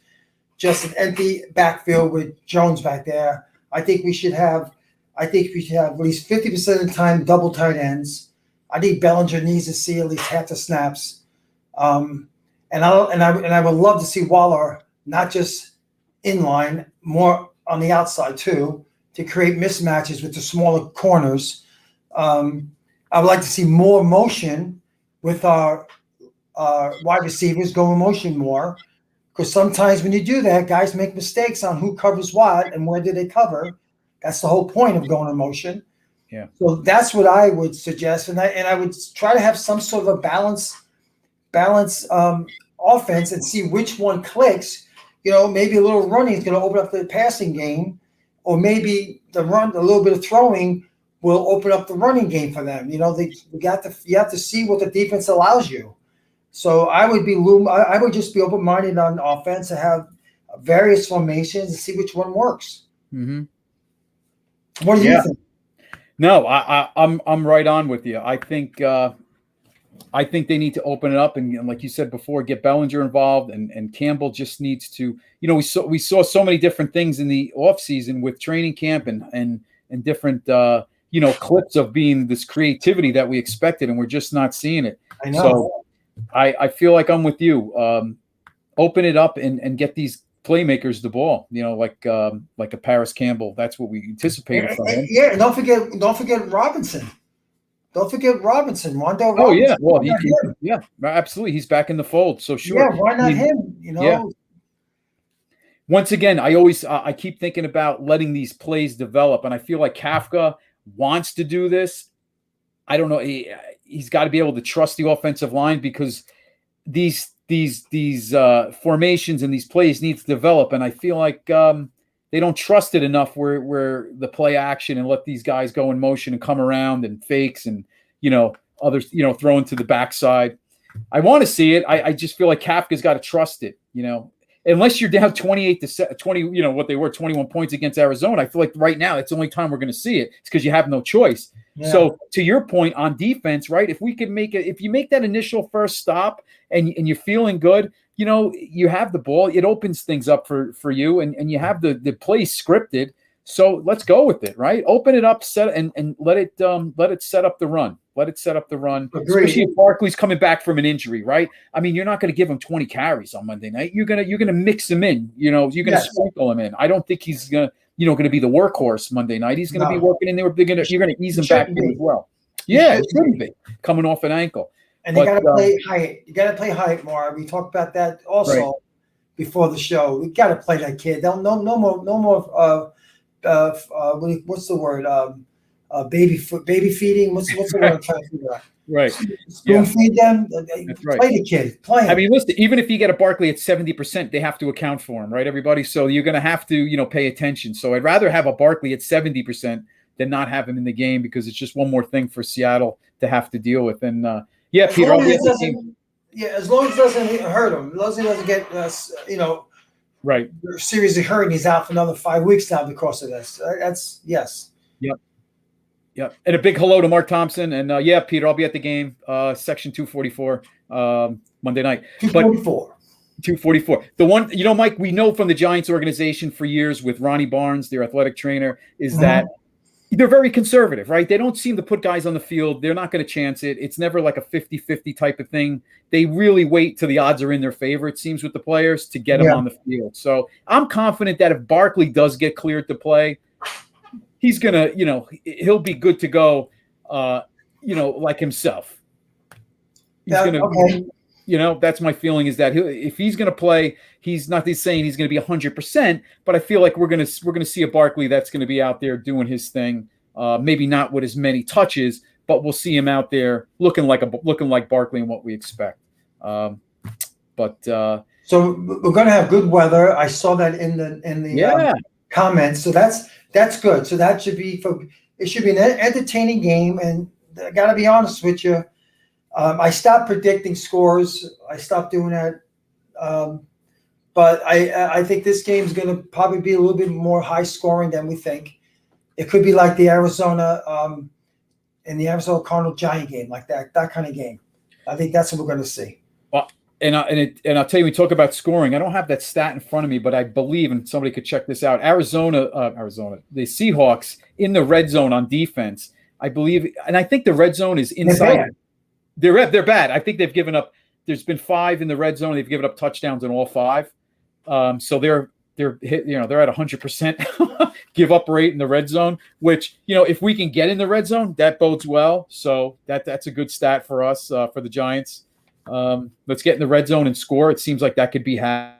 an empty backfield with Jones back there. I think we should have at least 50% of the time double tight ends. I think Bellinger needs to see at least half the snaps. And I would love to see Waller not just in line, more on the outside too, to create mismatches with the smaller corners. I would like to see more motion with our wide receivers, go in motion more, because sometimes when you do that, guys make mistakes on who covers what and where do they cover. That's the whole point of going in motion. Yeah. So that's what I would suggest, and I would try to have some sort of a balance offense and see which one clicks. Maybe a little running is going to open up the passing game, or maybe a little bit of throwing will open up the running game for them. You have to see what the defense allows you. So I would just be open-minded on offense and have various formations and see which one works. Mm-hmm. What do you think? No, I'm right on with you. I think they need to open it up and like you said before, get Bellinger involved, and Campbell just needs to. We saw so many different things in the offseason with training camp and different clips of being this creativity that we expected, and we're just not seeing it. I know. So I feel like I'm with you. Open it up and get these playmakers the ball. Like a Paris Campbell. That's what we anticipated from him. Yeah, and don't forget Robinson. Don't forget Robinson. Wando Robinson. Oh yeah, well absolutely. He's back in the fold. So sure. Yeah, why not him? Yeah. Once again, I keep thinking about letting these plays develop, and I feel like Kafka wants to do this. I don't know. He's got to be able to trust the offensive line, because these formations and these plays need to develop, and I feel like they don't trust it enough where the play action and let these guys go in motion and come around and fakes and others throw into the backside. I want to see it. I just feel like Kafka's got to trust it. Unless you're down 28-20, what they were 21 points against Arizona. I feel like right now it's the only time we're going to see it. It's because you have no choice. Yeah. So to your point on defense, right? If we could if you make that initial first stop and you're feeling good, you have the ball, it opens things up for you, and you have the play scripted. So let's go with it, right? Open it up, and let it set up the run. Let it set up the run. Agreed. Especially if Barkley's coming back from an injury, right? I mean, you're not going to give him 20 carries on Monday night. You're gonna mix him in. You're gonna sprinkle him in. I don't think he's going to be the workhorse Monday night. He's going to be working in there. You're going to ease him back in as well. Yeah, it shouldn't be coming off an ankle. And you got to play height. You got to play height more. We talked about that also before the show. We got to play that kid. No more. What's the word? Baby feeding. What's the word I'm trying to figure out? Right. Spoon feed them. Play the kid. Play him. I mean, listen, even if you get a Barkley at 70%, they have to account for him, right, everybody? So you're going to have to, pay attention. So I'd rather have a Barkley at 70% than not have him in the game, because it's just one more thing for Seattle to have to deal with. And Peter, as long as it doesn't hurt him, as long as he doesn't get, right, seriously hurt, and he's out for another 5 weeks now because of this. That's yes. Yep. And a big hello to Mark Thompson. And Peter, I'll be at the game, section 244, Monday night. 244. The one, Mike, we know from the Giants organization for years with Ronnie Barnes, their athletic trainer, is that they're very conservative, right? They don't seem to put guys on the field. They're not going to chance it. It's never like a 50-50 type of thing. They really wait till the odds are in their favor, it seems, with the players to get them on the field. So I'm confident that if Barkley does get cleared to play, he's going to, he'll be good to go, like himself. He's going to, that's my feeling, is that if he's going to play, he's not saying he's going to be 100%, but I feel like we're going to see a Barkley that's going to be out there doing his thing. Maybe not with as many touches, but we'll see him out there looking like Barkley and what we expect. So we're going to have good weather. I saw that in the comments. So that's good. So that should be it should be an entertaining game. And I got to be honest with you. I stopped predicting scores. I stopped doing that. But I think this game is going to probably be a little bit more high scoring than we think. It could be like the Arizona Cardinal Giant game, like that kind of game. I think that's what we're going to see. Well, and I'll tell you, we talk about scoring. I don't have that stat in front of me, but I believe, and somebody could check this out, Arizona, the Seahawks in the red zone on defense, I believe, and I think the red zone is inside. They're bad. I think they've given up. There's been 5 in the red zone. They've given up touchdowns in all 5. So they're at 100% give up rate in the red zone. Which, if we can get in the red zone, that bodes well. So that's a good stat for us, for the Giants. Let's get in the red zone and score. It seems like that could be had.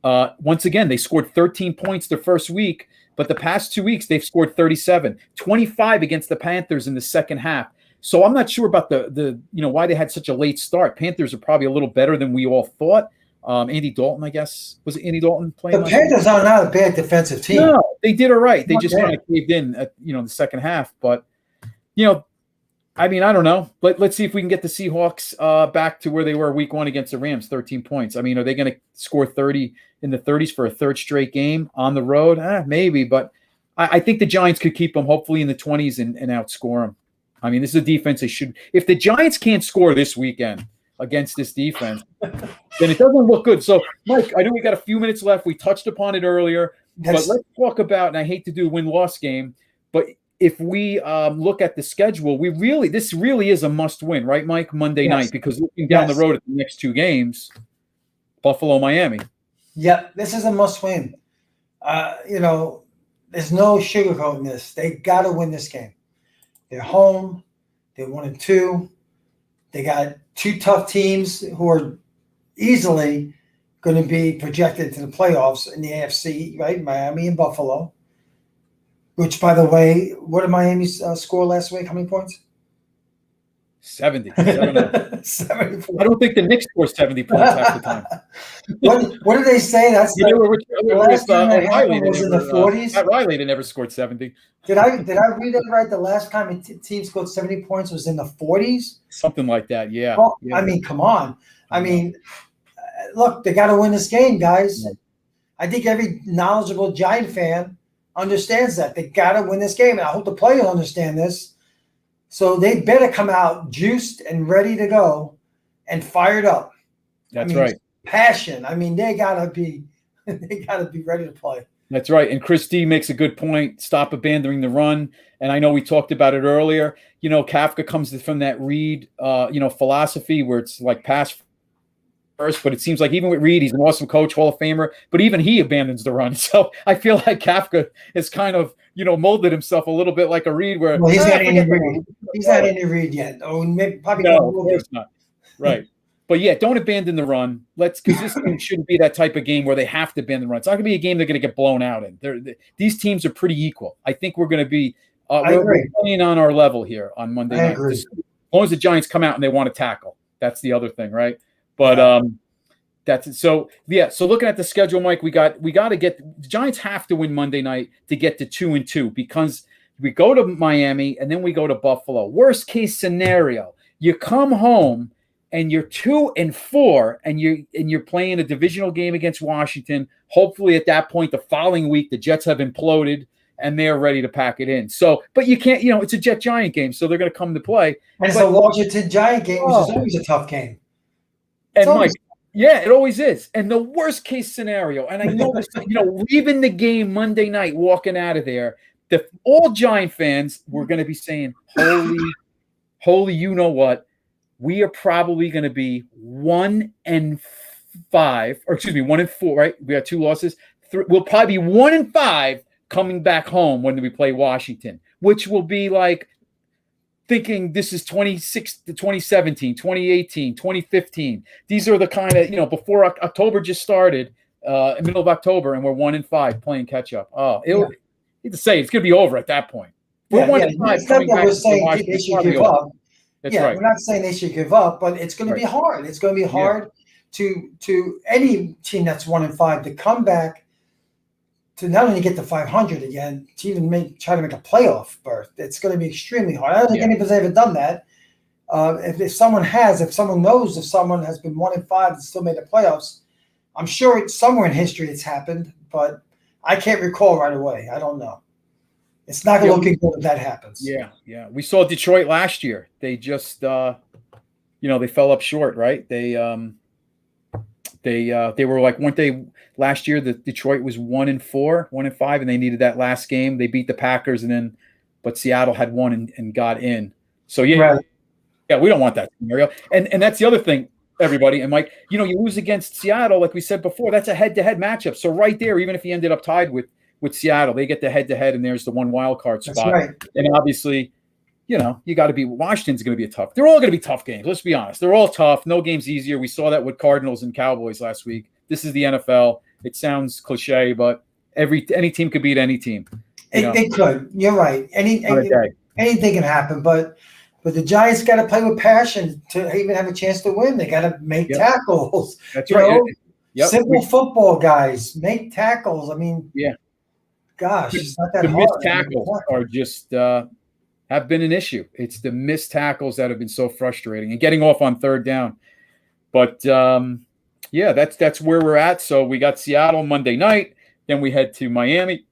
Once again, they scored 13 points the first week, but the past 2 weeks they've scored 37, 25 against the Panthers in the second half. So I'm not sure about the why they had such a late start. Panthers are probably a little better than we all thought. Andy Dalton, I guess. Was it Andy Dalton playing? The Panthers are not a bad defensive team. No, they did all right. They just kind of caved in at, the second half. But, I mean, I don't know. Let's see if we can get the Seahawks back to where they were week 1 against the Rams, 13 points. I mean, are they going to score 30 in the 30s for a third straight game on the road? Maybe. But I think the Giants could keep them hopefully in the 20s and outscore them. I mean, this is a defense they should – if the Giants can't score this weekend against this defense, then it doesn't look good. So, Mike, I know we got a few minutes left. We touched upon it earlier. But let's talk about – and I hate to do a win-loss game, but if we look at the schedule, this really is a must-win, right, Mike, Monday night? Because looking down the road at the next 2 games, Buffalo, Miami. Yeah, this is a must-win. There's no sugarcoating this. They got to win this game. They're home. They're 1-2. They got 2 tough teams who are easily going to be projected to the playoffs in the AFC, right? Miami and Buffalo. Which, by the way, what did Miami's score last week? How many points? 70. 74. I don't think the Knicks score 70 points half the time. What did they say? That's O'Reilly was in the 40s. Pat Riley, they never scored 70. Did I read that right? The last time a team scored 70 points was in the 40s? Something like that, yeah. Well, yeah. I mean, come on. I mean, look, they got to win this game, guys. I think every knowledgeable Giant fan understands that. They got to win this game. And I hope the players understand this. So they better come out juiced and ready to go and fired up. That's right. Passion. I mean, they got to be ready to play. That's right. And Chris D makes a good point. Stop abandoning the run. And I know we talked about it earlier. Kafka comes from that Reed, philosophy where it's like pass first. But it seems like even with Reed, he's an awesome coach, Hall of Famer. But even he abandons the run. So I feel like Kafka has kind of, molded himself a little bit like a Reed. Where he's not Andy Reid. He's not Andy Reid yet. Oh, maybe probably no, of course not. Right. But yeah, don't abandon the run. Because this game shouldn't be that type of game where they have to abandon the run. It's not going to be a game they're going to get blown out in. These teams are pretty equal. I think we're going to be we're playing on our level here on Monday night. As long as the Giants come out and they want to tackle, that's the other thing, right? But that's it. So yeah. So looking at the schedule, Mike, we got to get the Giants have to win Monday night to get to 2-2 because we go to Miami and then we go to Buffalo. Worst case scenario, you come home and you're 2-4, and you're playing a divisional game against Washington. Hopefully, at that point, the following week, the Jets have imploded and they're ready to pack it in. So, but you can't, it's a Jet Giant game, so they're going to come to play. And it's a Washington Giant game, which is always a tough game. And Mike, yeah, it always is. And the worst case scenario, and I know this, leaving the game Monday night, walking out of there, all Giant fans were going to be saying, "Holy, you know what." We are probably going to be 1-5, or excuse me, 1-4, right? We got 2 losses. We'll probably be 1-5 coming back home when we play Washington, which will be like thinking this is 2017, 2018, 2015. These are the kind of, before October just started, middle of October, and we're 1-5 playing catch up. Oh, I hate to say it's going to be over at that point. We're 1-5 coming back to Washington. They should give up. That's right. We're not saying they should give up, but it's going to be hard. It's going to be hard to any team that's 1-5 to come back to not only get to 500 again, to even try to make a playoff berth. It's going to be extremely hard. I don't think anybody's ever done that. If someone has been 1-5 and still made the playoffs, I'm sure somewhere in history it's happened, but I can't recall right away. I don't know. It's not looking good if that happens. Yeah. We saw Detroit last year. They just, they fell up short, right? They were like, weren't they last year? The Detroit was 1-4, 1-5, and they needed that last game. They beat the Packers, but Seattle had won and got in. So we don't want that scenario. And that's the other thing, everybody. And Mike, you lose against Seattle, like we said before. That's a head-to-head matchup. So right there, even if you ended up tied with Seattle, they get the head-to-head, and there's the one wild card spot. That's right. And obviously, you got to be – Washington's going to be a tough – they're all going to be tough games. Let's be honest. They're all tough. No game's easier. We saw that with Cardinals and Cowboys last week. This is the NFL. It sounds cliche, but any team could beat any team. It could. You're right. Anything can happen, but the Giants got to play with passion to even have a chance to win. They got to make tackles. That's right. Simple football, guys. Make tackles. I mean – gosh, it's not that hard. The missed tackles are just have been an issue. It's the missed tackles that have been so frustrating and getting off on third down. But that's where we're at. So we got Seattle Monday night, then we head to Miami,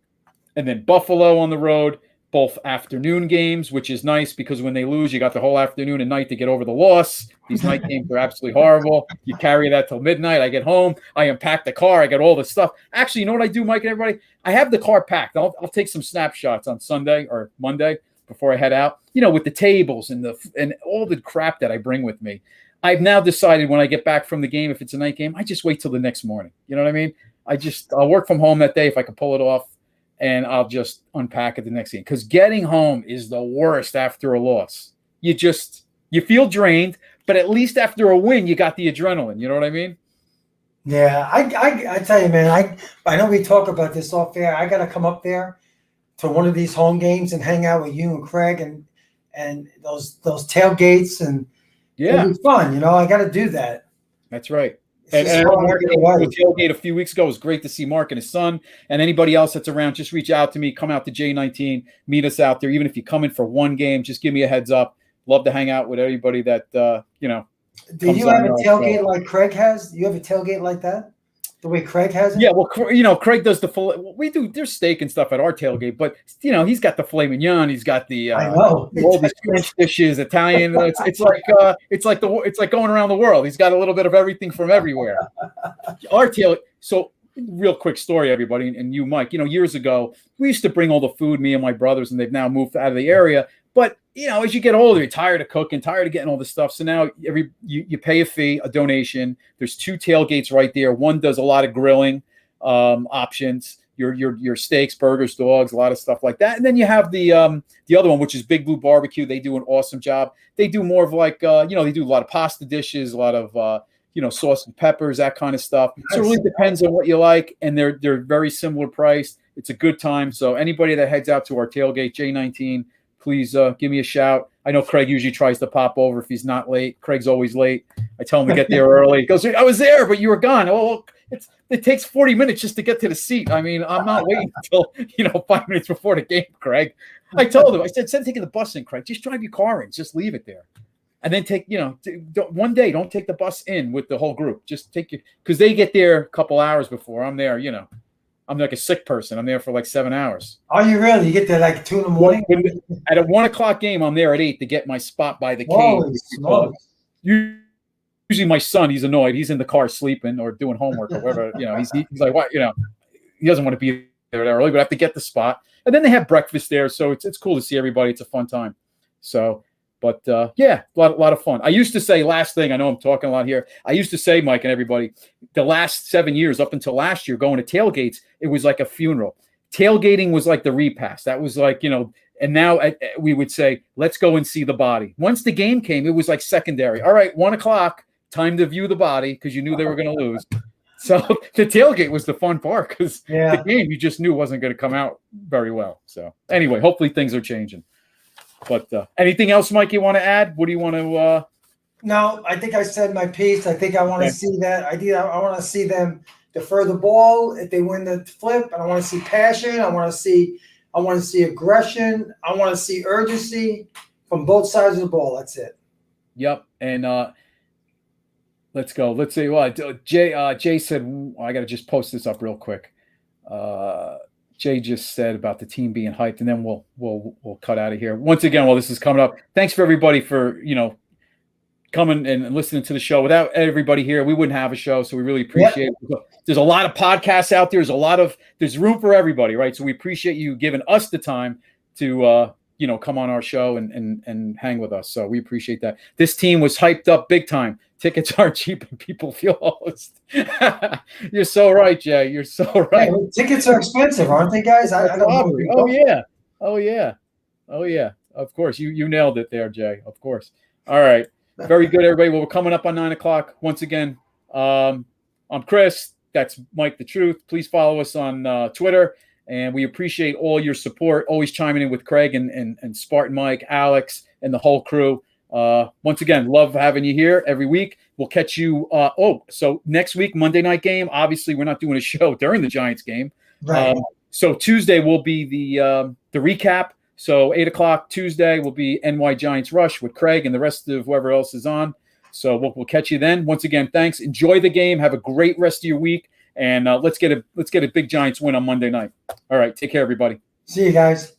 and then Buffalo on the road. Both afternoon games, which is nice because when they lose, you got the whole afternoon and night to get over the loss. These night games are absolutely horrible. You carry that till midnight. I get home. I unpack the car. I got all the stuff. Actually, you know what I do, Mike and everybody? I have the car packed. I'll take some snapshots on Sunday or Monday before I head out, with the tables and all the crap that I bring with me. I've now decided when I get back from the game, if it's a night game, I just wait till the next morning. You know what I mean? I'll work from home that day if I can pull it off. And I'll just unpack it the next game. Because getting home is the worst after a loss. You feel drained, but at least after a win, you got the adrenaline. You know what I mean? Yeah, I tell you, man, I know we talk about this off air. I got to come up there to one of these home games and hang out with you and Craig and those tailgates. And it'll be fun. I got to do that. That's right. And Mark was tailgate a few weeks ago. It was great to see Mark and his son and anybody else that's around. Just reach out to me. Come out to J19. Meet us out there. Even if you come in for one game, just give me a heads up. Love to hang out with everybody that, Do you have a tailgate like Craig has? Do you have a tailgate like that? The way Craig has it? Yeah, well, Craig does the full. We do. There's steak and stuff at our tailgate, but he's got the filet mignon. He's got the I know all these French dishes, Italian. It's like going around the world. He's got a little bit of everything from everywhere. Our tail. So, real quick story, everybody, and you, Mike. Years ago, we used to bring all the food, me and my brothers, and they've now moved out of the area. But as you get older, you're tired of cooking, tired of getting all this stuff. So now you pay a fee, a donation. There's 2 tailgates right there. One does a lot of grilling options, your steaks, burgers, dogs, a lot of stuff like that. And then you have the other one, which is Big Blue Barbecue. They do an awesome job. They do more of like they do a lot of pasta dishes, a lot of sauce and peppers, that kind of stuff. So it really depends on what you like, and they're very similar priced. It's a good time. So anybody that heads out to our tailgate, J19. Please give me a shout. I know Craig usually tries to pop over if he's not late. Craig's always late. I tell him to get there early. He goes, I was there, but you were gone. Oh, it takes 40 minutes just to get to the seat. I mean, I'm not waiting until 5 minutes before the game, Craig. I told him, I said, instead of taking the bus in, Craig, just drive your car in. Just leave it there. And then take, one day, don't take the bus in with the whole group. Just take it, because they get there a couple hours before. I'm there, I'm like a sick person. I'm there for like 7 hours. Are you really? You get there like 2 in the morning? At a 1 o'clock game, I'm there at 8 to get my spot by the cave. Usually my son, he's annoyed. He's in the car sleeping or doing homework or whatever. He's like, what? He doesn't want to be there early, but I have to get the spot. And then they have breakfast there. So it's cool to see everybody. It's a fun time. So, but yeah, a lot of fun. I used to say, last thing, I know I'm talking a lot here. I used to say, Mike and everybody, the last 7 years up until last year, going to tailgates, it was like a funeral. Tailgating was like the repast. That was like, and now we would say, let's go and see the body. Once the game came, it was like secondary. All right, 1 o'clock, time to view the body because you knew they were going to lose. So the tailgate was the fun part because the game you just knew wasn't going to come out very well. So anyway, hopefully things are changing. But anything else, Mike, you want to add? What do you want to No, I think I said my piece. I think I want to see that. I want to see them defer the ball if they win the flip. And I want to see passion. I want to see aggression. I want to see urgency from both sides of the ball. That's it. Yep. And let's go. Let's see what Jay said. I got to just post this up real quick. Jay just said about the team being hyped, and then we'll cut out of here. Once again, while this is coming up, thanks for everybody for coming and listening to the show. Without everybody here, we wouldn't have a show, so we really appreciate it. There's a lot of podcasts out there. There's room for everybody, right? So we appreciate you giving us the time to come on our show and hang with us. So we appreciate that. This team was hyped up big time. Tickets aren't cheap and people feel lost. You're so right, Jay. You're so right. Yeah, tickets are expensive, aren't they, guys? I don't know. Oh yeah. Of course. You nailed it there, Jay. Of course. All right. Very good, everybody. Well, we're coming up on 9 o'clock. Once again, I'm Chris. That's Mike the Truth. Please follow us on Twitter. And we appreciate all your support. Always chiming in with Craig and Spartan Mike, Alex, and the whole crew. Once again, love having you here every week. We'll catch you. So next week, Monday night game. Obviously, we're not doing a show during the Giants game. Right. So Tuesday will be the recap. So 8 o'clock Tuesday will be NYGIANTSRUSH with Craig and the rest of whoever else is on. So we'll catch you then. Once again, thanks. Enjoy the game. Have a great rest of your week. And let's get a big Giants win on Monday night. All right. Take care, everybody. See you guys.